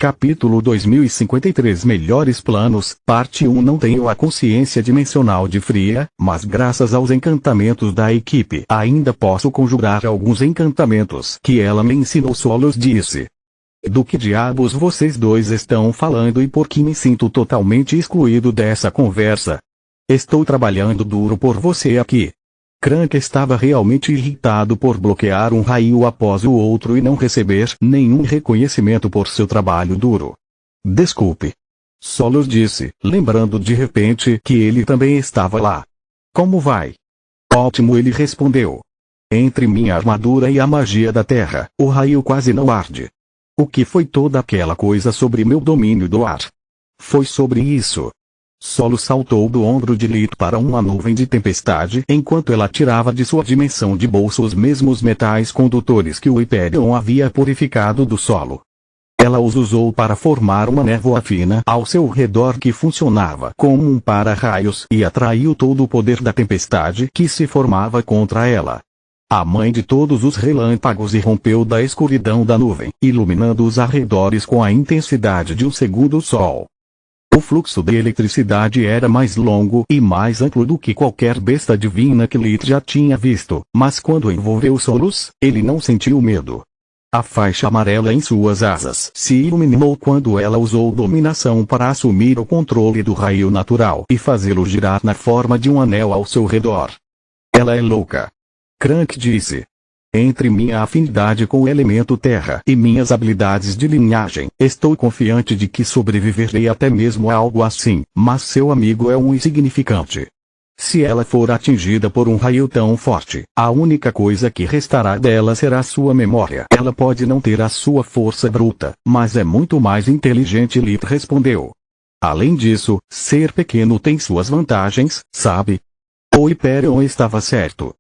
Capítulo 2053 Melhores planos, parte 1. Não tenho a consciência dimensional de Fria, mas graças aos encantamentos da equipe ainda posso conjurar alguns encantamentos que ela me ensinou. Solos disse. Do que diabos vocês dois estão falando e por que me sinto totalmente excluído dessa conversa? Estou trabalhando duro por você aqui. Crank estava realmente irritado por bloquear um raio após o outro e não receber nenhum reconhecimento por seu trabalho duro. Desculpe. Solos disse, lembrando de repente que ele também estava lá. Como vai? Ótimo, ele respondeu. Entre minha armadura e a magia da terra, o raio quase não arde. O que foi toda aquela coisa sobre meu domínio do ar? Foi sobre isso. Solos saltou do ombro de Lith para uma nuvem de tempestade enquanto ela tirava de sua dimensão de bolso os mesmos metais condutores que o Hyperion havia purificado do solo. Ela os usou para formar uma névoa fina ao seu redor que funcionava como um para-raios e atraiu todo o poder da tempestade que se formava contra ela. A mãe de todos os relâmpagos irrompeu da escuridão da nuvem, iluminando os arredores com a intensidade de um segundo sol. O fluxo de eletricidade era mais longo e mais amplo do que qualquer besta divina que Lith já tinha visto, mas quando envolveu Solos, ele não sentiu medo. A faixa amarela em suas asas se iluminou quando ela usou dominação para assumir o controle do raio natural e fazê-lo girar na forma de um anel ao seu redor. Ela é louca. Crank disse. Entre minha afinidade com o elemento terra e minhas habilidades de linhagem, estou confiante de que sobreviverei até mesmo a algo assim, mas seu amigo é um insignificante. Se ela for atingida por um raio tão forte, a única coisa que restará dela será sua memória. Ela pode não ter a sua força bruta, mas é muito mais inteligente, Lith respondeu. Além disso, ser pequeno tem suas vantagens, sabe? O Hyperion estava certo.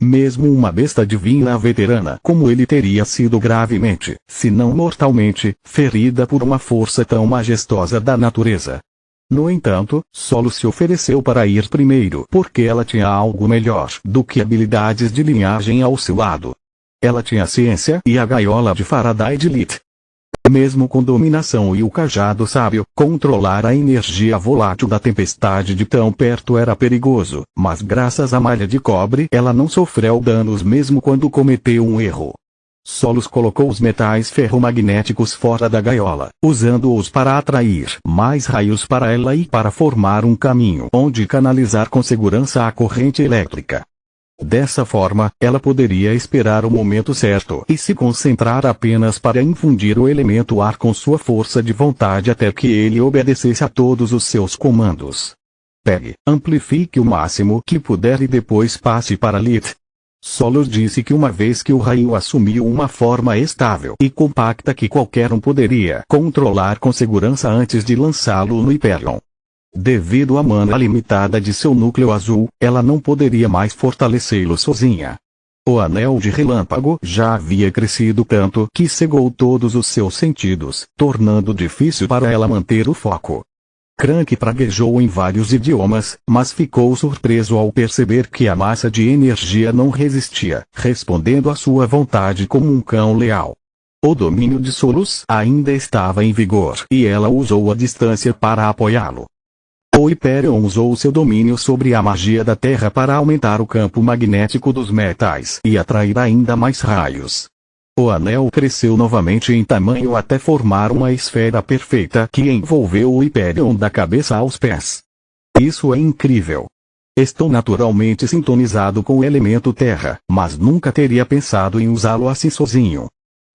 Mesmo uma besta divina veterana como ele teria sido gravemente, se não mortalmente, ferida por uma força tão majestosa da natureza. No entanto, Solos se ofereceu para ir primeiro porque ela tinha algo melhor do que habilidades de linhagem ao seu lado. Ela tinha a ciência e a gaiola de Faraday de Lith. Mesmo com dominação e o cajado sábio, controlar a energia volátil da tempestade de tão perto era perigoso, mas graças à malha de cobre ela não sofreu danos mesmo quando cometeu um erro. Solos colocou os metais ferromagnéticos fora da gaiola, usando-os para atrair mais raios para ela e para formar um caminho onde canalizar com segurança a corrente elétrica. Dessa forma, ela poderia esperar o momento certo e se concentrar apenas para infundir o elemento ar com sua força de vontade até que ele obedecesse a todos os seus comandos. Pegue, amplifique o máximo que puder e depois passe para Lith. Solos disse que uma vez que o raio assumiu uma forma estável e compacta que qualquer um poderia controlar com segurança antes de lançá-lo no Hyperion. Devido à mana limitada de seu núcleo azul, ela não poderia mais fortalecê-lo sozinha. O anel de relâmpago já havia crescido tanto que cegou todos os seus sentidos, tornando difícil para ela manter o foco. Crank praguejou em vários idiomas, mas ficou surpreso ao perceber que a massa de energia não resistia, respondendo à sua vontade como um cão leal. O domínio de Solos ainda estava em vigor e ela usou a distância para apoiá-lo. O Hyperion usou seu domínio sobre a magia da terra para aumentar o campo magnético dos metais e atrair ainda mais raios. O anel cresceu novamente em tamanho até formar uma esfera perfeita que envolveu o Hyperion da cabeça aos pés. Isso é incrível. Estou naturalmente sintonizado com o elemento terra, mas nunca teria pensado em usá-lo assim sozinho.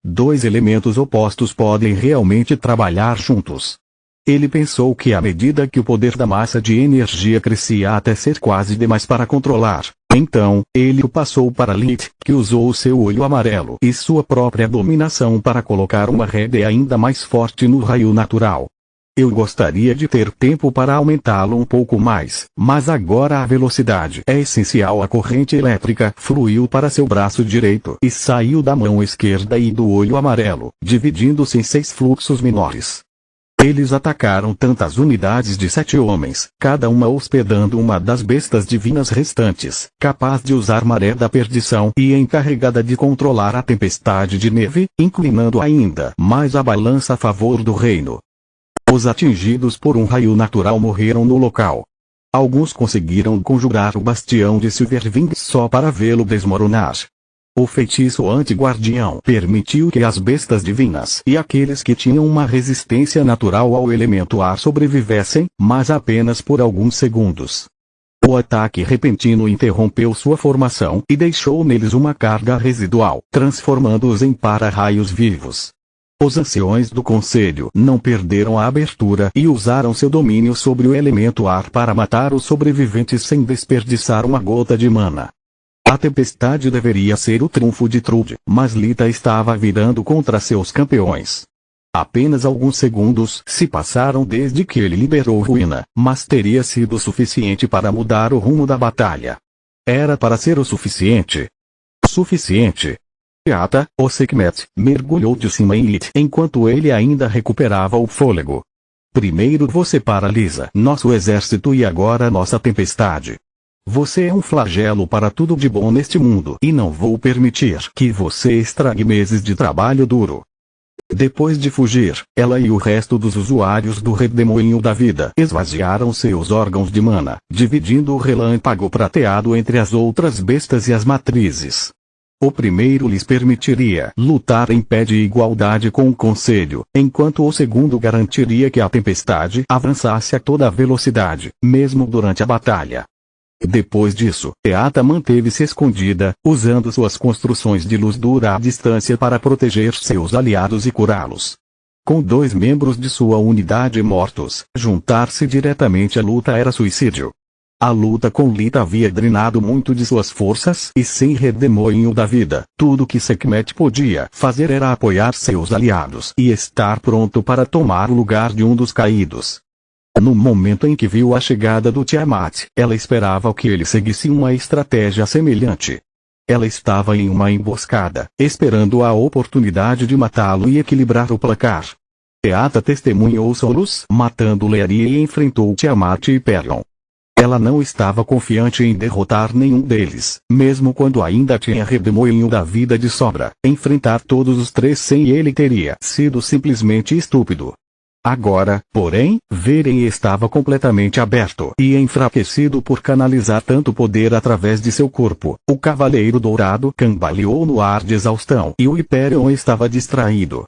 Dois elementos opostos podem realmente trabalhar juntos. Ele pensou que à medida que o poder da massa de energia crescia até ser quase demais para controlar, então, ele o passou para Lith, que usou seu olho amarelo e sua própria dominação para colocar uma rede ainda mais forte no raio natural. Eu gostaria de ter tempo para aumentá-lo um pouco mais, mas agora a velocidade é essencial. A corrente elétrica fluiu para seu braço direito e saiu da mão esquerda e do olho amarelo, dividindo-se em 6 fluxos menores. Eles atacaram tantas unidades de 7 homens, cada uma hospedando uma das bestas divinas restantes, capaz de usar maré da perdição e encarregada de controlar a tempestade de neve, inclinando ainda mais a balança a favor do reino. Os atingidos por um raio natural morreram no local. Alguns conseguiram conjurar o bastião de Silverwing só para vê-lo desmoronar. O feitiço anti-guardião permitiu que as bestas divinas e aqueles que tinham uma resistência natural ao elemento ar sobrevivessem, mas apenas por alguns segundos. O ataque repentino interrompeu sua formação e deixou neles uma carga residual, transformando-os em para-raios vivos. Os anciões do conselho não perderam a abertura e usaram seu domínio sobre o elemento ar para matar os sobreviventes sem desperdiçar uma gota de mana. A tempestade deveria ser o trunfo de Trude, mas Lita estava virando contra seus campeões. Apenas alguns segundos se passaram desde que ele liberou Ruína, mas teria sido suficiente para mudar o rumo da batalha. Era para ser o suficiente. Suficiente. Eata, o Sekhmet, mergulhou de cima em Lit enquanto ele ainda recuperava o fôlego. Primeiro você paralisa nosso exército e agora nossa tempestade. Você é um flagelo para tudo de bom neste mundo e não vou permitir que você estrague meses de trabalho duro. Depois de fugir, ela e o resto dos usuários do redemoinho da vida esvaziaram seus órgãos de mana, dividindo o relâmpago prateado entre as outras bestas e as matrizes. O primeiro lhes permitiria lutar em pé de igualdade com o conselho, enquanto o segundo garantiria que a tempestade avançasse a toda velocidade, mesmo durante a batalha. Depois disso, Eata manteve-se escondida, usando suas construções de luz dura à distância para proteger seus aliados e curá-los. Com 2 membros de sua unidade mortos, juntar-se diretamente à luta era suicídio. A luta com Lita havia drenado muito de suas forças e sem redemoinho da vida, tudo que Sekhmet podia fazer era apoiar seus aliados e estar pronto para tomar o lugar de um dos caídos. No momento em que viu a chegada do Tiamat, ela esperava que ele seguisse uma estratégia semelhante. Ela estava em uma emboscada, esperando a oportunidade de matá-lo e equilibrar o placar. Eata testemunhou solos, matando Leari e enfrentou Tiamat e Hyperion. Ela não estava confiante em derrotar nenhum deles, mesmo quando ainda tinha redemoinho da vida de sobra. Enfrentar todos os 3 sem ele teria sido simplesmente estúpido. Agora, porém, Veren estava completamente aberto e enfraquecido por canalizar tanto poder através de seu corpo. O Cavaleiro Dourado cambaleou no ar de exaustão e o Hyperion estava distraído.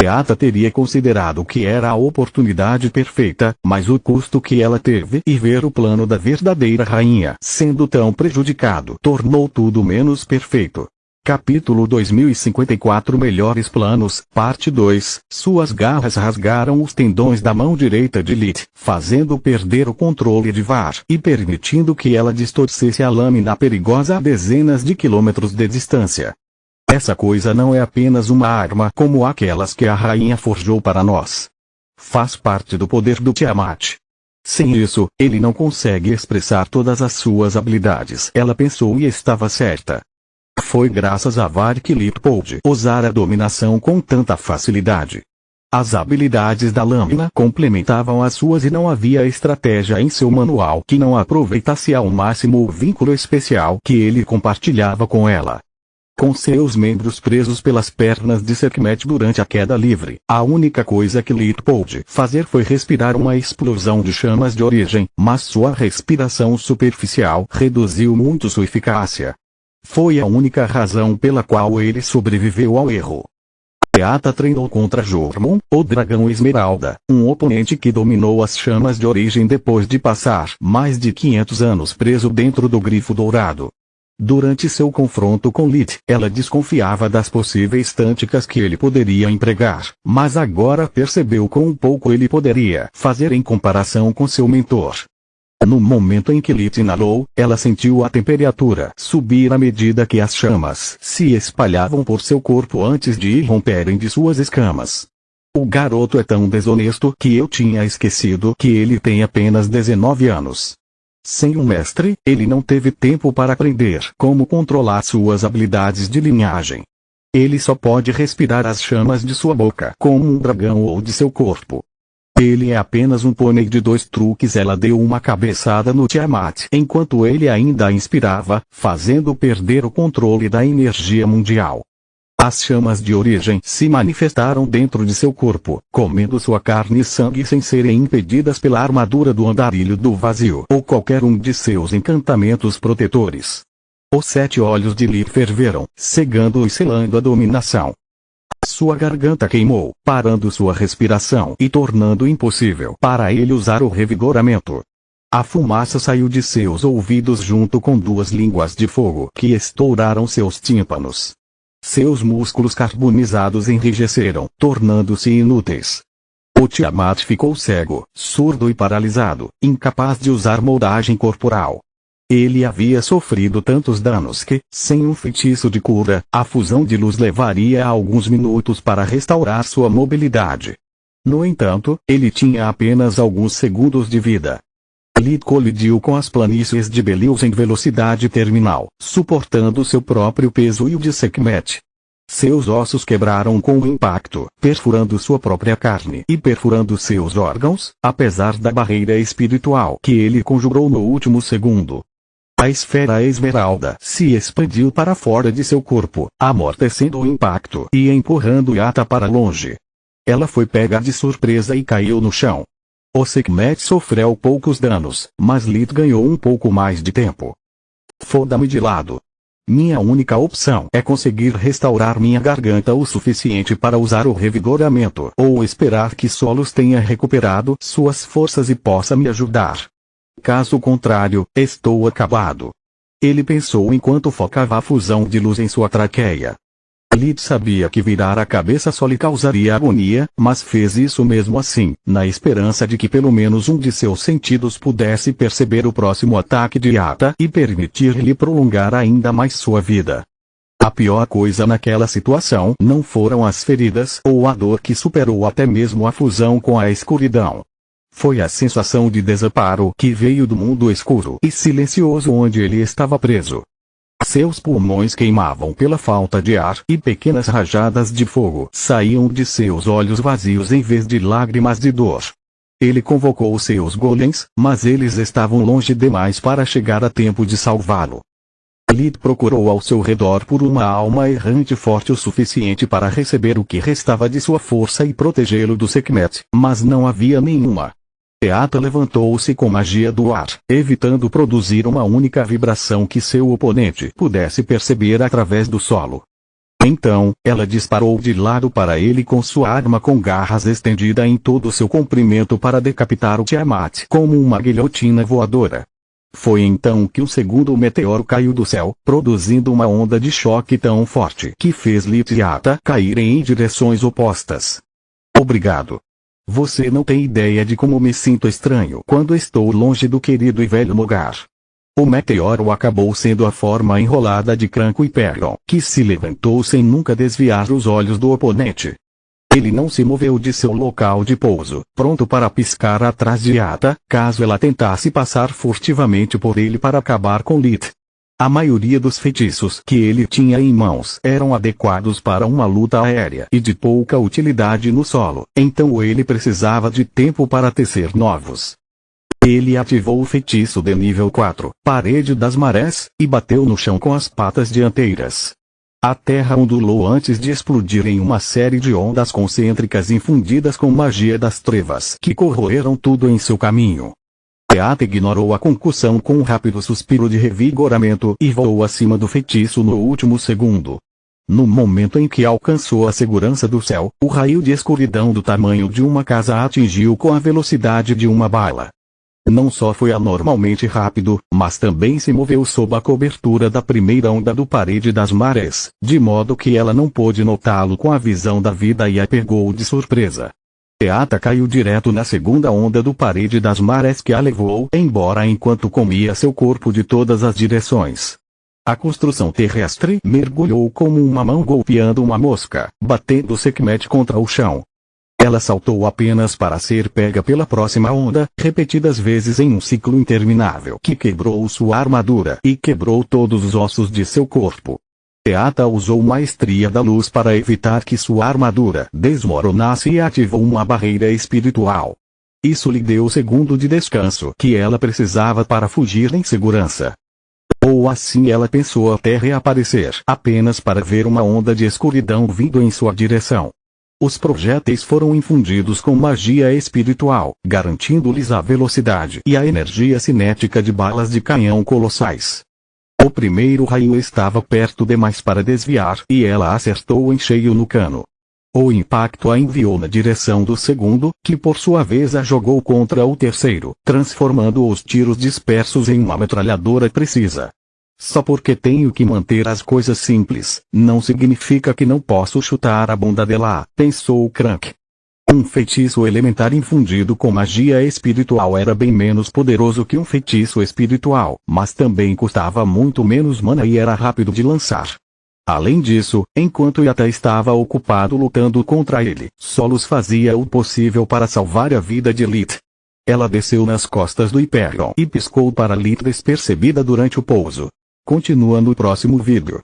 Eata teria considerado que era a oportunidade perfeita, mas o custo que ela teve e ver o plano da verdadeira rainha sendo tão prejudicado tornou tudo menos perfeito. Capítulo 2054 Melhores Planos, Parte 2. Suas garras rasgaram os tendões da mão direita de Lit, fazendo perder o controle de Var e permitindo que ela distorcesse a lâmina perigosa a dezenas de quilômetros de distância. Essa coisa não é apenas uma arma como aquelas que a rainha forjou para nós. Faz parte do poder do Tiamat. Sem isso, ele não consegue expressar todas as suas habilidades. Ela pensou e estava certa. Foi graças a Var que Lit pôde usar a dominação com tanta facilidade. As habilidades da lâmina complementavam as suas e não havia estratégia em seu manual que não aproveitasse ao máximo o vínculo especial que ele compartilhava com ela. Com seus membros presos pelas pernas de Sekhmet durante a queda livre, a única coisa que Lit pôde fazer foi respirar uma explosão de chamas de origem, mas sua respiração superficial reduziu muito sua eficácia. Foi a única razão pela qual ele sobreviveu ao erro. Eata treinou contra Jormon, o dragão esmeralda, um oponente que dominou as chamas de origem depois de passar mais de 500 anos preso dentro do grifo dourado. Durante seu confronto com Lit, ela desconfiava das possíveis táticas que ele poderia empregar, mas agora percebeu quão pouco ele poderia fazer em comparação com seu mentor. No momento em que Lit inalou, ela sentiu a temperatura subir à medida que as chamas se espalhavam por seu corpo antes de irromperem de suas escamas. O garoto é tão desonesto que eu tinha esquecido que ele tem apenas 19 anos. Sem um mestre, ele não teve tempo para aprender como controlar suas habilidades de linhagem. Ele só pode respirar as chamas de sua boca como um dragão ou de seu corpo. Ele é apenas um pônei de 2 truques. Ela deu uma cabeçada no Tiamat enquanto ele ainda a inspirava, fazendo perder o controle da energia mundial. As chamas de origem se manifestaram dentro de seu corpo, comendo sua carne e sangue sem serem impedidas pela armadura do andarilho do vazio ou qualquer um de seus encantamentos protetores. Os 7 olhos de Lith ferveram, cegando e selando a dominação. Sua garganta queimou, parando sua respiração e tornando impossível para ele usar o revigoramento. A fumaça saiu de seus ouvidos junto com 2 línguas de fogo que estouraram seus tímpanos. Seus músculos carbonizados enrijeceram, tornando-se inúteis. O Tiamat ficou cego, surdo e paralisado, incapaz de usar moldagem corporal. Ele havia sofrido tantos danos que, sem um feitiço de cura, a fusão de luz levaria alguns minutos para restaurar sua mobilidade. No entanto, ele tinha apenas alguns segundos de vida. Lith colidiu com as planícies de Belius em velocidade terminal, suportando seu próprio peso e o de Sekhmet. Seus ossos quebraram com o impacto, perfurando sua própria carne e perfurando seus órgãos, apesar da barreira espiritual que ele conjurou no último segundo. A esfera esmeralda se expandiu para fora de seu corpo, amortecendo o impacto e empurrando Yatta para longe. Ela foi pega de surpresa e caiu no chão. O Sekhmet sofreu poucos danos, mas Lith ganhou um pouco mais de tempo. Foda-me de lado. Minha única opção é conseguir restaurar minha garganta o suficiente para usar o revigoramento ou esperar que Solos tenha recuperado suas forças e possa me ajudar. Caso contrário, estou acabado. Ele pensou enquanto focava a fusão de luz em sua traqueia. Lith sabia que virar a cabeça só lhe causaria agonia, mas fez isso mesmo assim, na esperança de que pelo menos um de seus sentidos pudesse perceber o próximo ataque de Yatta e permitir-lhe prolongar ainda mais sua vida. A pior coisa naquela situação não foram as feridas ou a dor que superou até mesmo a fusão com a escuridão. Foi a sensação de desamparo que veio do mundo escuro e silencioso onde ele estava preso. Seus pulmões queimavam pela falta de ar e pequenas rajadas de fogo saíam de seus olhos vazios em vez de lágrimas de dor. Ele convocou seus golems, mas eles estavam longe demais para chegar a tempo de salvá-lo. Lith procurou ao seu redor por uma alma errante forte o suficiente para receber o que restava de sua força e protegê-lo do Sekhmet, mas não havia nenhuma. Yatta levantou-se com magia do ar, evitando produzir uma única vibração que seu oponente pudesse perceber através do solo. Então, ela disparou de lado para ele com sua arma com garras estendida em todo o seu comprimento para decapitar o Tiamat como uma guilhotina voadora. Foi então que o segundo meteoro caiu do céu, produzindo uma onda de choque tão forte que fez Lith e Yatta caírem em direções opostas. Obrigado. Você não tem ideia de como me sinto estranho quando estou longe do querido e velho Mogar. O meteoro acabou sendo a forma enrolada de Cranco e Pergon, que se levantou sem nunca desviar os olhos do oponente. Ele não se moveu de seu local de pouso, pronto para piscar atrás de Yatta, caso ela tentasse passar furtivamente por ele para acabar com Lith. A maioria dos feitiços que ele tinha em mãos eram adequados para uma luta aérea e de pouca utilidade no solo, então ele precisava de tempo para tecer novos. Ele ativou o feitiço de nível 4, Parede das Marés, e bateu no chão com as patas dianteiras. A terra ondulou antes de explodir em uma série de ondas concêntricas infundidas com magia das trevas que corroeram tudo em seu caminho. Yatta ignorou a concussão com um rápido suspiro de revigoramento e voou acima do feitiço no último segundo. No momento em que alcançou a segurança do céu, o raio de escuridão do tamanho de uma casa a atingiu com a velocidade de uma bala. Não só foi anormalmente rápido, mas também se moveu sob a cobertura da primeira onda do Parede das Marés, de modo que ela não pôde notá-lo com a visão da vida e a pegou de surpresa. Yatta caiu direto na segunda onda do Parede das Marés que a levou embora enquanto comia seu corpo de todas as direções. A construção terrestre mergulhou como uma mão golpeando uma mosca, batendo Sekhmet contra o chão. Ela saltou apenas para ser pega pela próxima onda, repetidas vezes em um ciclo interminável que quebrou sua armadura e quebrou todos os ossos de seu corpo. Yatta usou maestria da luz para evitar que sua armadura desmoronasse e ativou uma barreira espiritual. Isso lhe deu o segundo de descanso que ela precisava para fugir em segurança. Ou assim ela pensou até reaparecer apenas para ver uma onda de escuridão vindo em sua direção. Os projéteis foram infundidos com magia espiritual, garantindo-lhes a velocidade e a energia cinética de balas de canhão colossais. O primeiro raio estava perto demais para desviar e ela acertou em cheio no cano. O impacto a enviou na direção do segundo, que por sua vez a jogou contra o terceiro, transformando os tiros dispersos em uma metralhadora precisa. Só porque tenho que manter as coisas simples, não significa que não posso chutar a bunda dela, pensou Crank. Um feitiço elementar infundido com magia espiritual era bem menos poderoso que um feitiço espiritual, mas também custava muito menos mana e era rápido de lançar. Além disso, enquanto Yata estava ocupado lutando contra ele, Solos fazia o possível para salvar a vida de Lith. Ela desceu nas costas do Hyperion e piscou para Lith despercebida durante o pouso. Continua no próximo vídeo.